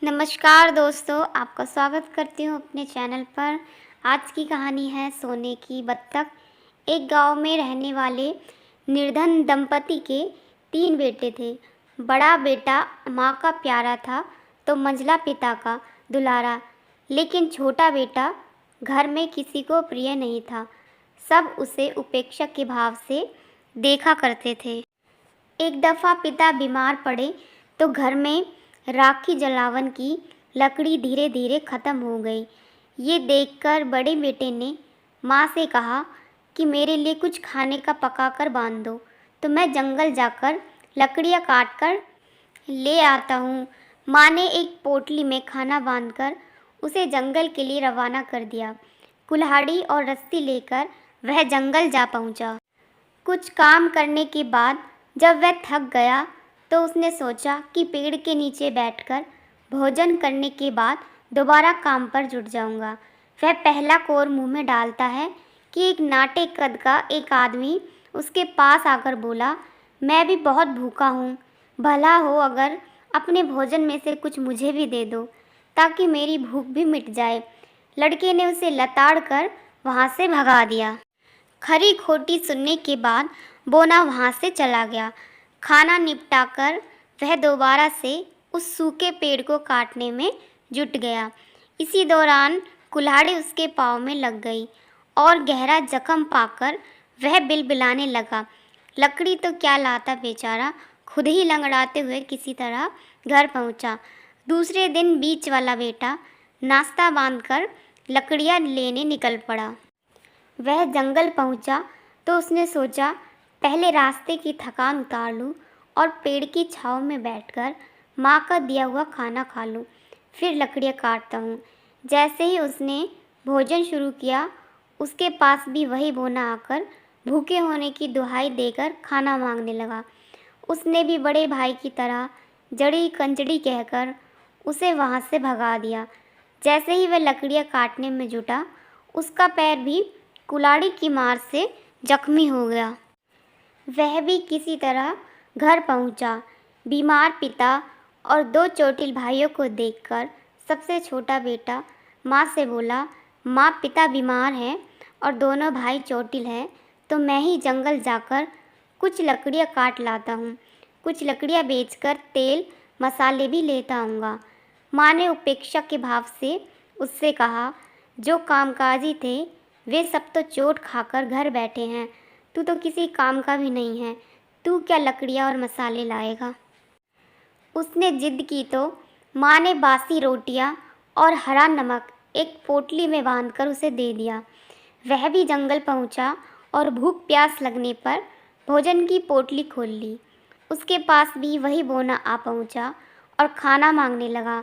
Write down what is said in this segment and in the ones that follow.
नमस्कार दोस्तों, आपका स्वागत करती हूँ अपने चैनल पर। आज की कहानी है सोने की बत्तख। एक गांव में रहने वाले निर्धन दंपति के 3 बेटे थे। बड़ा बेटा माँ का प्यारा था तो मंझला पिता का दुलारा, लेकिन छोटा बेटा घर में किसी को प्रिय नहीं था। सब उसे उपेक्षा के भाव से देखा करते थे। एक दफ़ा पिता बीमार पड़े तो घर में राखी जलावन की लकड़ी धीरे धीरे ख़त्म हो गई। ये देखकर बड़े बेटे ने माँ से कहा कि मेरे लिए कुछ खाने का पका कर बांध दो, तो मैं जंगल जाकर लकड़ियाँ काट कर ले आता हूँ। माँ ने एक पोटली में खाना बांधकर उसे जंगल के लिए रवाना कर दिया। कुल्हाड़ी और रस्सी लेकर वह जंगल जा पहुँचा। कुछ काम करने के बाद जब वह थक गया तो उसने सोचा कि पेड़ के नीचे बैठकर भोजन करने के बाद दोबारा काम पर जुट जाऊंगा। वह पहला कोर मुंह में डालता है कि एक नाटे कद का एक आदमी उसके पास आकर बोला, मैं भी बहुत भूखा हूँ, भला हो अगर अपने भोजन में से कुछ मुझे भी दे दो ताकि मेरी भूख भी मिट जाए। लड़के ने उसे लताड़ कर वहाँ से भगा दिया। खरी खोटी सुनने के बाद बोना वहाँ से चला गया। खाना निपटाकर वह दोबारा से उस सूखे पेड़ को काटने में जुट गया। इसी दौरान कुल्हाड़ी उसके पाँव में लग गई और गहरा जख्म पाकर वह बिलबिलाने लगा। लकड़ी तो क्या लाता बेचारा, खुद ही लंगड़ाते हुए किसी तरह घर पहुंचा। दूसरे दिन बीच वाला बेटा नाश्ता बांधकर लकड़ियां लेने निकल पड़ा। वह जंगल पहुंचा तो उसने सोचा, पहले रास्ते की थकान उतार लूं और पेड़ की छांव में बैठकर माँ का दिया हुआ खाना खा लूं, फिर लकड़ियाँ काटता हूँ। जैसे ही उसने भोजन शुरू किया, उसके पास भी वही बोना आकर भूखे होने की दुहाई देकर खाना मांगने लगा। उसने भी बड़े भाई की तरह जड़ी कंजड़ी कहकर उसे वहाँ से भगा दिया। जैसे ही वह लकड़ियाँ काटने में जुटा, उसका पैर भी कुल्हाड़ी की मार से जख्मी हो गया। वह भी किसी तरह घर पहुंचा। बीमार पिता और 2 चोटिल भाइयों को देखकर सबसे छोटा बेटा माँ से बोला, माँ, पिता बीमार हैं और दोनों भाई चोटिल हैं, तो मैं ही जंगल जाकर कुछ लकड़ियाँ काट लाता हूँ। कुछ लकड़ियाँ बेचकर तेल मसाले भी लेता आऊँगा। माँ ने उपेक्षा के भाव से उससे कहा, जो कामकाजी थे वे सब तो चोट खाकर घर बैठे हैं, तू तो किसी काम का भी नहीं है, तू क्या लकड़ियाँ और मसाले लाएगा। उसने जिद की तो माँ ने बासी रोटियाँ और हरा नमक एक पोटली में बांधकर उसे दे दिया। वह भी जंगल पहुँचा और भूख प्यास लगने पर भोजन की पोटली खोल ली। उसके पास भी वही बोना आ पहुँचा और खाना मांगने लगा।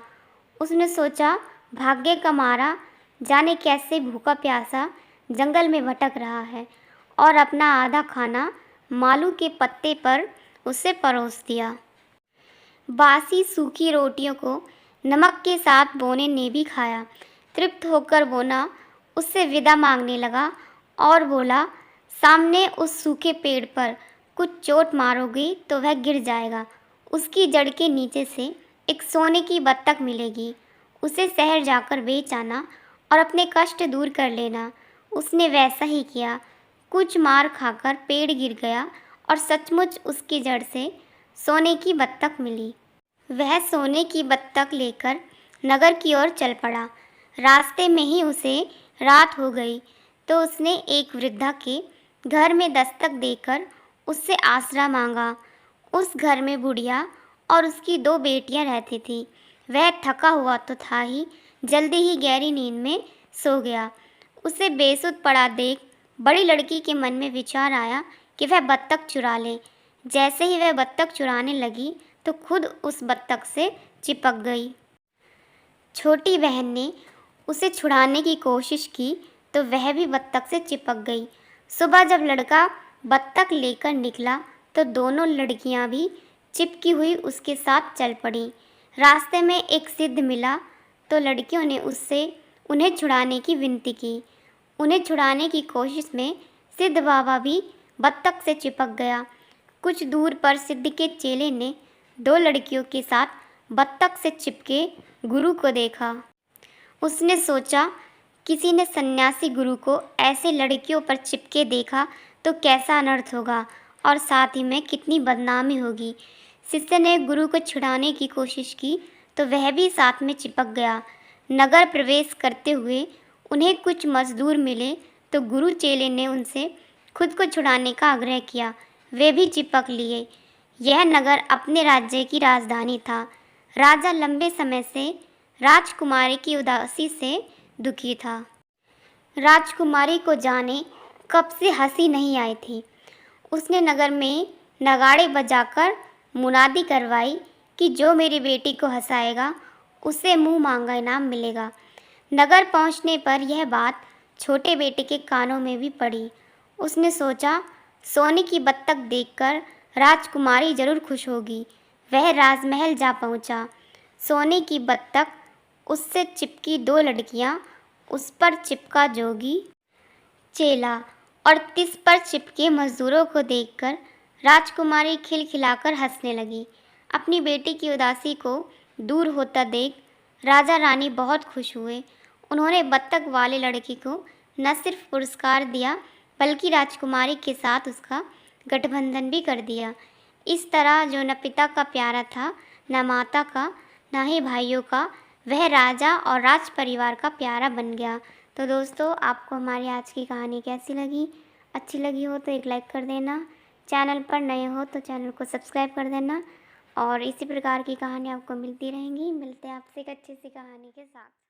उसने सोचा, भाग्य का मारा जाने कैसे भूखा प्यासा जंगल में भटक रहा है, और अपना आधा खाना मालू के पत्ते पर उसे परोस दिया। बासी सूखी रोटियों को नमक के साथ बोने ने भी खाया। तृप्त होकर बोना उससे विदा मांगने लगा और बोला, सामने उस सूखे पेड़ पर कुछ चोट मारोगी तो वह गिर जाएगा। उसकी जड़ के नीचे से एक सोने की बत्तख मिलेगी, उसे शहर जाकर बेच आना और अपने कष्ट दूर कर लेना। उसने वैसा ही किया। कुछ मार खाकर पेड़ गिर गया और सचमुच उसकी जड़ से सोने की बत्तख मिली। वह सोने की बत्तख लेकर नगर की ओर चल पड़ा। रास्ते में ही उसे रात हो गई तो उसने एक वृद्धा के घर में दस्तक देकर उससे आसरा मांगा। उस घर में बुढ़िया और उसकी 2 बेटियां रहती थीं। वह थका हुआ तो था ही, जल्दी ही गहरी नींद में सो गया। उसे बेसुध पड़ा देख बड़ी लड़की के मन में विचार आया कि वह बत्तख चुरा ले। जैसे ही वह बत्तख चुराने लगी तो खुद उस बत्तख से चिपक गई। छोटी बहन ने उसे छुड़ाने की कोशिश की तो वह भी बत्तख से चिपक गई। सुबह जब लड़का बत्तख लेकर निकला तो दोनों लड़कियां भी चिपकी हुई उसके साथ चल पड़ी। रास्ते में एक सिद्ध मिला तो लड़कियों ने उससे उन्हें छुड़ाने की विनती की। उन्हें छुड़ाने की कोशिश में सिद्ध बाबा भी बत्तख से चिपक गया। कुछ दूर पर सिद्ध के चेले ने 2 लड़कियों के साथ बत्तख से चिपके गुरु को देखा। उसने सोचा, किसी ने सन्यासी गुरु को ऐसे लड़कियों पर चिपके देखा तो कैसा अनर्थ होगा और साथ ही में कितनी बदनामी होगी। शिष्य ने गुरु को छुड़ाने की कोशिश की तो वह भी साथ में चिपक गया। नगर प्रवेश करते हुए उन्हें कुछ मजदूर मिले तो गुरु चेले ने उनसे खुद को छुड़ाने का आग्रह किया। वे भी चिपक लिए। यह नगर अपने राज्य की राजधानी था। राजा लंबे समय से राजकुमारी की उदासी से दुखी था। राजकुमारी को जाने कब से हंसी नहीं आई थी। उसने नगर में नगाड़े बजाकर मुनादी करवाई कि जो मेरी बेटी को हंसाएगा उसे मुंह मांगा इनाम मिलेगा। नगर पहुंचने पर यह बात छोटे बेटे के कानों में भी पड़ी। उसने सोचा, सोने की बत्तख देखकर राजकुमारी जरूर खुश होगी। वह राजमहल जा पहुंचा। सोने की बत्तख, उससे चिपकी 2 लड़कियां, उस पर चिपका जोगी चेला और 30 पर चिपके मजदूरों को देखकर राजकुमारी खिलखिलाकर हंसने लगी। अपनी बेटी की उदासी को दूर होता देख राजा रानी बहुत खुश हुए। उन्होंने बत्तख वाले लड़के को न सिर्फ पुरस्कार दिया बल्कि राजकुमारी के साथ उसका गठबंधन भी कर दिया। इस तरह जो न पिता का प्यारा था, न माता का, न ही भाइयों का, वह राजा और राज परिवार का प्यारा बन गया। तो दोस्तों, आपको हमारी आज की कहानी कैसी लगी? अच्छी लगी हो तो एक लाइक कर देना। चैनल पर नए हो तो चैनल को सब्सक्राइब कर देना और इसी प्रकार की कहानी आपको मिलती रहेंगी। मिलते हैं आपसे एक अच्छी सी कहानी के साथ।